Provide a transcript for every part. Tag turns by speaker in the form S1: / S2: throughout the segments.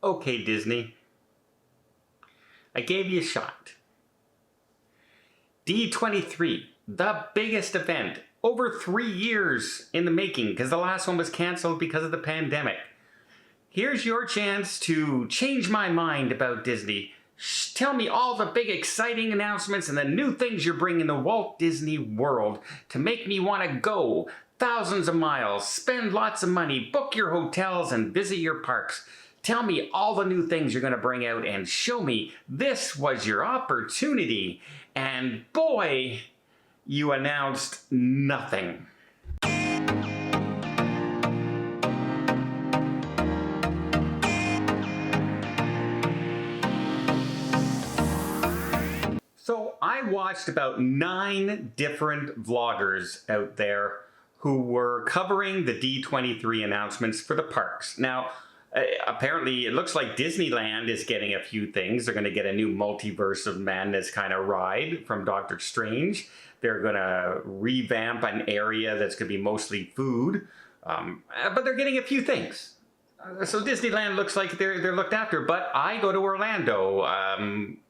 S1: Okay, Disney. I gave you a shot. D23, the biggest event, over 3 years in the making, because the last one was canceled because of the pandemic. Here's your chance to change my mind about Disney. Tell me all the big exciting announcements and the new things you're bringing to Walt Disney World to make me want to go thousands of miles, spend lots of money, book your hotels and visit your parks. Tell me all the new things you're going to bring out and show me this was your opportunity. And boy, you announced nothing. So I watched about 9 different vloggers out there who were covering the D23 announcements for the parks. Now, apparently it looks like Disneyland is getting a few things. They're going to get a new Multiverse of Madness kind of ride from Doctor Strange. They're going to revamp an area that's going to be mostly food. But they're getting a few things. So Disneyland looks like they're looked after, but I go to Orlando.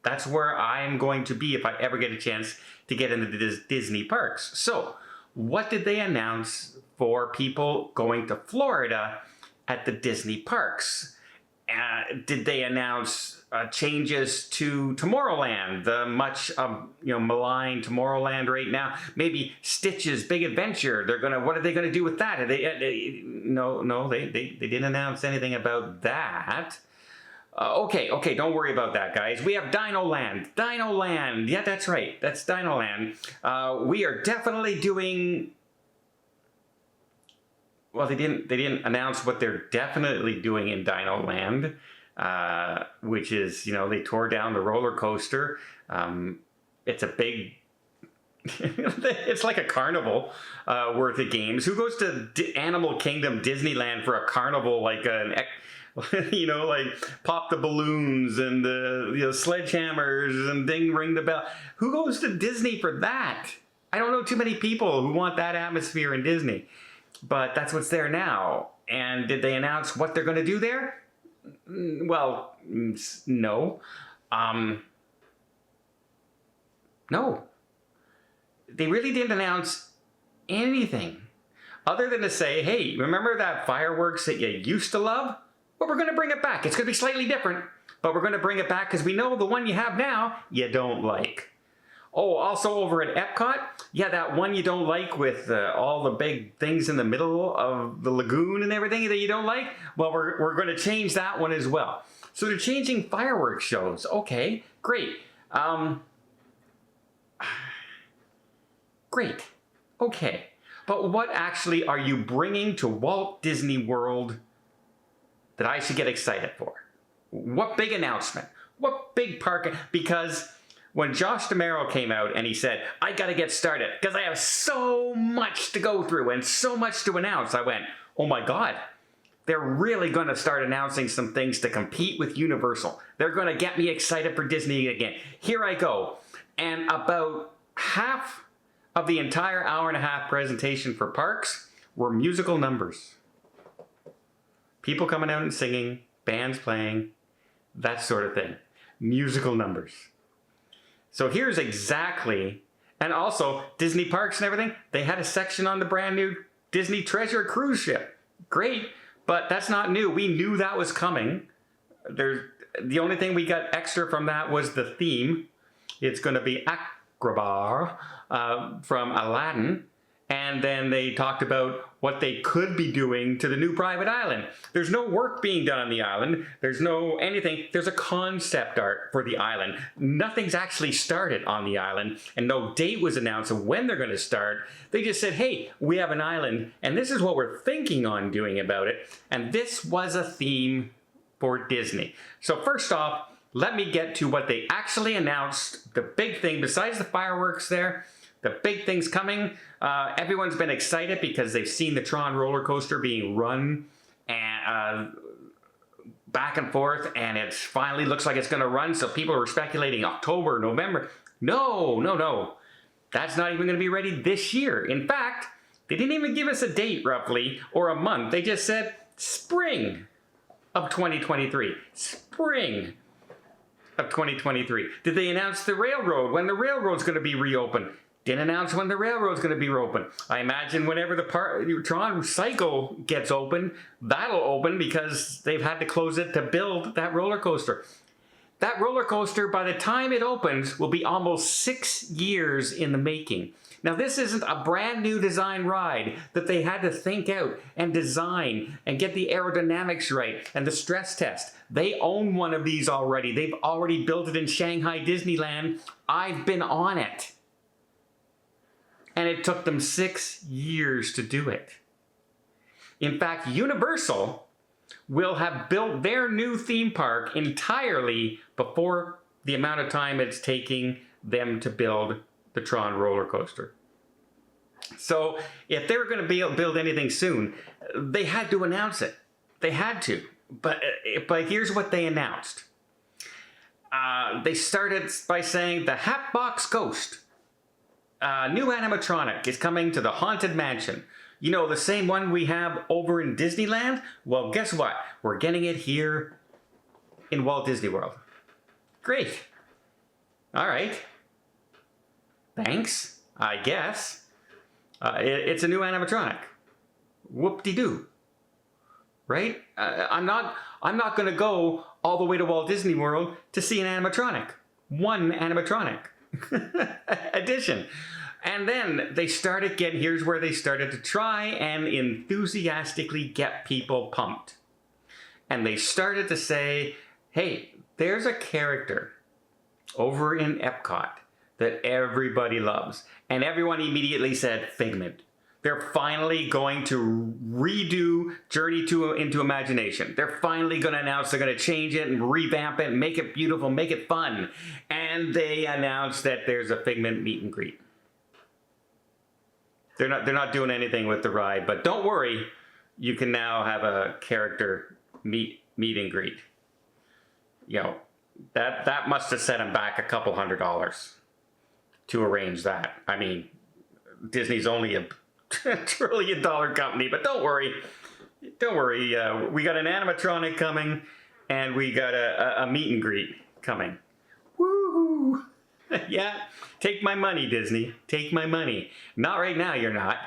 S1: That's where I'm going to be if I ever get a chance to get into the Disney parks. So what did they announce for people going to Florida at the Disney parks? Did they announce changes to Tomorrowland, the much maligned Tomorrowland right now? Maybe Stitch's Big Adventure. What are they gonna do with that? No, they didn't announce anything about that. Okay, don't worry about that, guys. We have Dinoland. Yeah, that's right. That's Dinoland. We are definitely doing. Well, they didn't announce what they're definitely doing in Dinoland, which is, they tore down the roller coaster. It's a big, it's like a carnival worth of games. Who goes to Animal Kingdom Disneyland for a carnival like like pop the balloons and the sledgehammers and ring the bell? Who goes to Disney for that? I don't know too many people who want that atmosphere in Disney. But that's what's there now. And did they announce what they're going to do there? Well, no. No. They really didn't announce anything other than to say, hey, remember that fireworks that you used to love? Well, we're going to bring it back. It's going to be slightly different, but we're going to bring it back because we know the one you have now you don't like. Oh, also over at Epcot, yeah, that one you don't like with all the big things in the middle of the lagoon and everything that you don't like, well, we're going to change that one as well. So they're changing fireworks shows. Okay, great. Great. Okay. But what actually are you bringing to Walt Disney World that I should get excited for? What big announcement? What big park? Because when Josh DeMero came out and he said, I got to get started because I have so much to go through and so much to announce, I went, oh my God, they're really going to start announcing some things to compete with Universal. They're going to get me excited for Disney again. Here I go. And about half of the entire hour-and-a-half presentation for parks were musical numbers. People coming out and singing, bands playing, that sort of thing. Musical numbers. So here's exactly, and also Disney parks and everything, they had a section on the brand new Disney Treasure cruise ship. Great, but that's not new. We knew that was coming. The only thing we got extra from that was the theme. It's going to be Agrabah from Aladdin. And then they talked about what they could be doing to the new private island. There's no work being done on the island. There's no anything. There's a concept art for the island. Nothing's actually started on the island, and no date was announced of when they're going to start. They just said, hey, we have an island, and this is what we're thinking on doing about it. And this was a theme for Disney. So first off, let me get to what they actually announced. The big thing, besides the fireworks there, the big thing's coming. Everyone's been excited because they've seen the Tron roller coaster being run and, back and forth, and it finally looks like it's going to run. So people are speculating October, November. No. That's not even going to be ready this year. In fact, they didn't even give us a date roughly or a month. They just said spring. of 2023. Spring of 2023. Did they announce the railroad, when the railroad's going to be reopened? Didn't announce when the railroad's going to be reopened. I imagine whenever the Tron Cycle gets open, that'll open because they've had to close it to build that roller coaster. That roller coaster, by the time it opens, will be almost 6 years in the making. Now, this isn't a brand new design ride that they had to think out and design and get the aerodynamics right and the stress test. They own one of these already. They've already built it in Shanghai Disneyland. I've been on it. And it took them 6 years to do it. In fact, Universal will have built their new theme park entirely before the amount of time it's taking them to build the Tron roller coaster. So if they were going to build anything soon, they had to announce it. They had to. But here's what they announced. They started by saying the Hatbox Ghost, new animatronic, is coming to the Haunted Mansion. You know, the same one we have over in Disneyland? Well, guess what? We're getting it here in Walt Disney World. Great. All right. Thanks, I guess. It's a new animatronic. Whoop-de-doo. Right? I'm not going to go all the way to Walt Disney World to see an animatronic. One animatronic. Addition. And then they started here's where they started to try and enthusiastically get people pumped. And they started to say, hey, there's a character over in Epcot that everybody loves. And everyone immediately said Figment. They're finally going to redo Journey into Imagination. They're finally going to announce they're going to change it and revamp it and make it beautiful, make it fun. And they announced that there's a Figment meet and greet. They're not doing anything with the ride, but don't worry, you can now have a character meet and greet. You know, that must have set them back a couple $100 to arrange that. I mean, Disney's only a $1 trillion company, but don't worry. Don't worry. We got an animatronic coming, and we got a meet and greet coming. Woo! Yeah, take my money, Disney. Take my money. Not right now, you're not.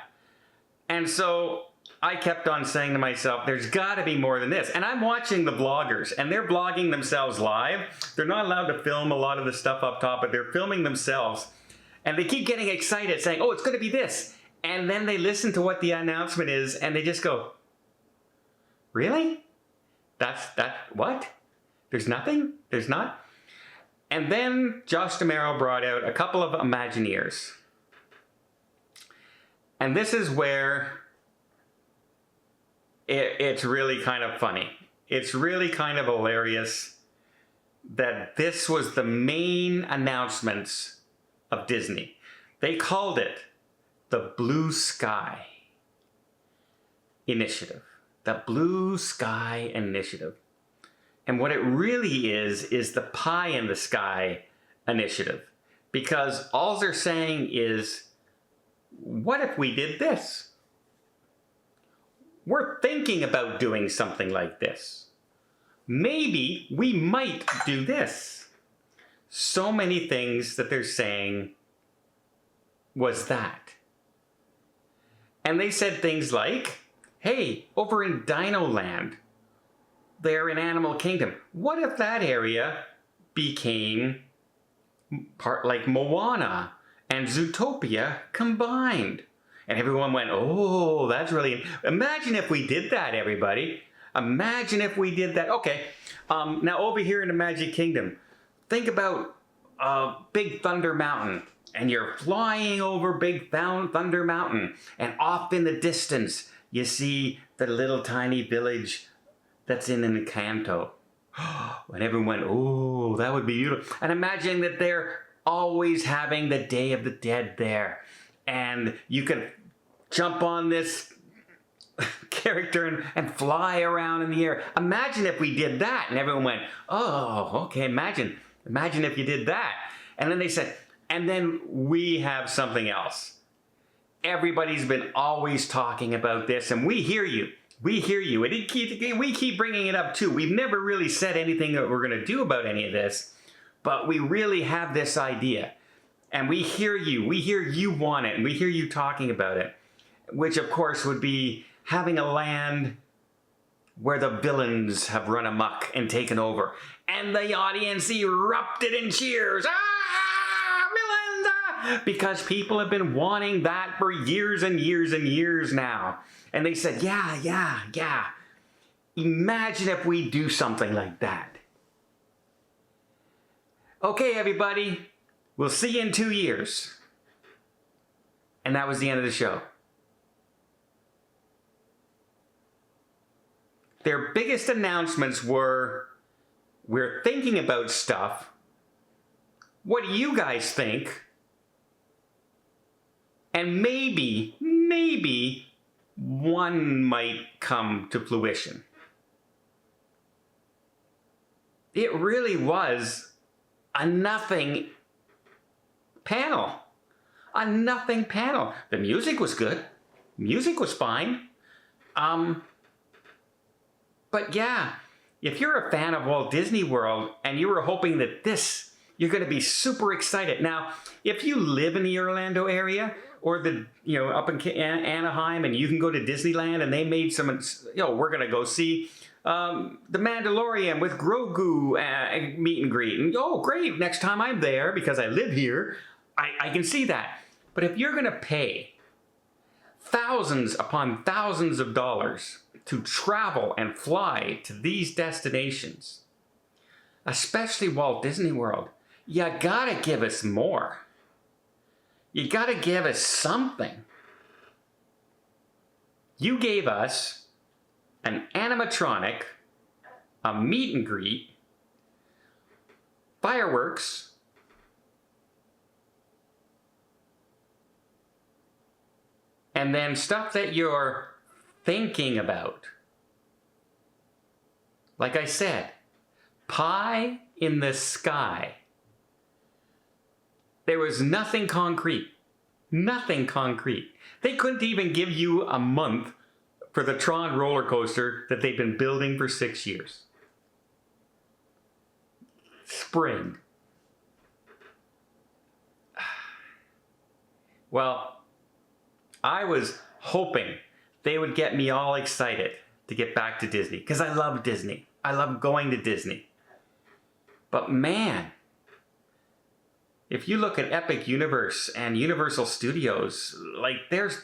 S1: And so I kept on saying to myself, there's got to be more than this. And I'm watching the vloggers, and they're vlogging themselves live. They're not allowed to film a lot of the stuff up top, but they're filming themselves. And they keep getting excited, saying, oh, it's going to be this. And then they listen to what the announcement is, and they just go, really? What? There's nothing? There's not? And then Josh D'Amaro brought out a couple of Imagineers. And this is where it's really kind of funny. It's really kind of hilarious that this was the main announcements of Disney. They called it the Blue Sky Initiative. The Blue Sky Initiative. And what it really is the pie in the sky initiative. Because all they're saying is, what if we did this? We're thinking about doing something like this. Maybe we might do this. So many things that they're saying was that. And they said things like, hey, over in Dinoland, they're in Animal Kingdom. What if that area became part like Moana and Zootopia combined? And everyone went, oh, that's really... Imagine if we did that, everybody. Imagine if we did that. Okay, now over here in the Magic Kingdom, think about Big Thunder Mountain. And you're flying over Big Thunder Mountain. And off in the distance, you see the little tiny village that's in Encanto. And everyone went, oh, that would be beautiful. And imagine that they're always having the Day of the Dead there. And you could jump on this character and fly around in the air. Imagine if we did that. And everyone went, oh, okay, imagine if you did that. And then they said, and then we have something else. Everybody's been always talking about this, and we hear you. We hear you. We keep bringing it up too. We've never really said anything that we're going to do about any of this, but we really have this idea. And we hear you. We hear you want it, and we hear you talking about it, which of course would be having a land where the villains have run amok and taken over, and the audience erupted in cheers. Ah, villains! Ah! Because people have been wanting that for years and years and years now. And they said, yeah. Imagine if we do something like that. Okay, everybody. We'll see you in 2 years. And that was the end of the show. Their biggest announcements were, we're thinking about stuff. What do you guys think? And maybe one might come to fruition. It really was a nothing panel. A nothing panel. The music was good. Music was fine. But yeah, if you're a fan of Walt Disney World and you were hoping that you're going to be super excited. Now, if you live in the Orlando area or up in Anaheim and you can go to Disneyland and they made some, we're going to go see the Mandalorian with Grogu meet and greet. And oh, great, next time I'm there because I live here, I can see that. But if you're going to pay thousands upon thousands of dollars to travel and fly to these destinations, especially Walt Disney World, you gotta give us more. You gotta give us something. You gave us an animatronic, a meet and greet, fireworks, and then stuff that you're thinking about. Like I said, pie in the sky. There was nothing concrete. Nothing concrete. They couldn't even give you a month for the Tron roller coaster that they've been building for 6 years. Spring. Well, I was hoping they would get me all excited to get back to Disney, because I love Disney. I love going to Disney. But man, if you look at Epic Universe and Universal Studios,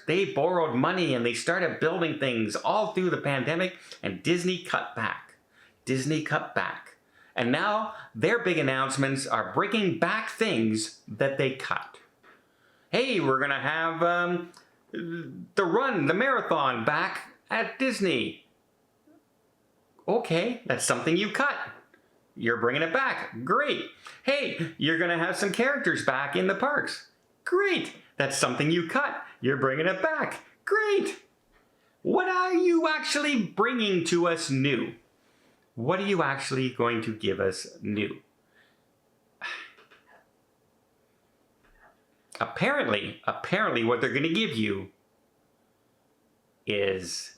S1: they borrowed money and they started building things all through the pandemic, and Disney cut back. Disney cut back. And now their big announcements are bringing back things that they cut. Hey, we're going to have the marathon back at Disney. Okay, that's something you cut. You're bringing it back. Great. Hey, you're going to have some characters back in the parks. Great. That's something you cut. You're bringing it back. Great. What are you actually bringing to us new? What are you actually going to give us new? Apparently what they're going to give you is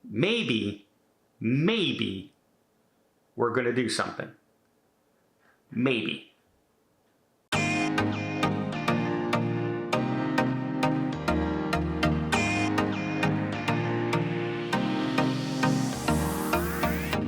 S1: maybe we're going to do something. Maybe.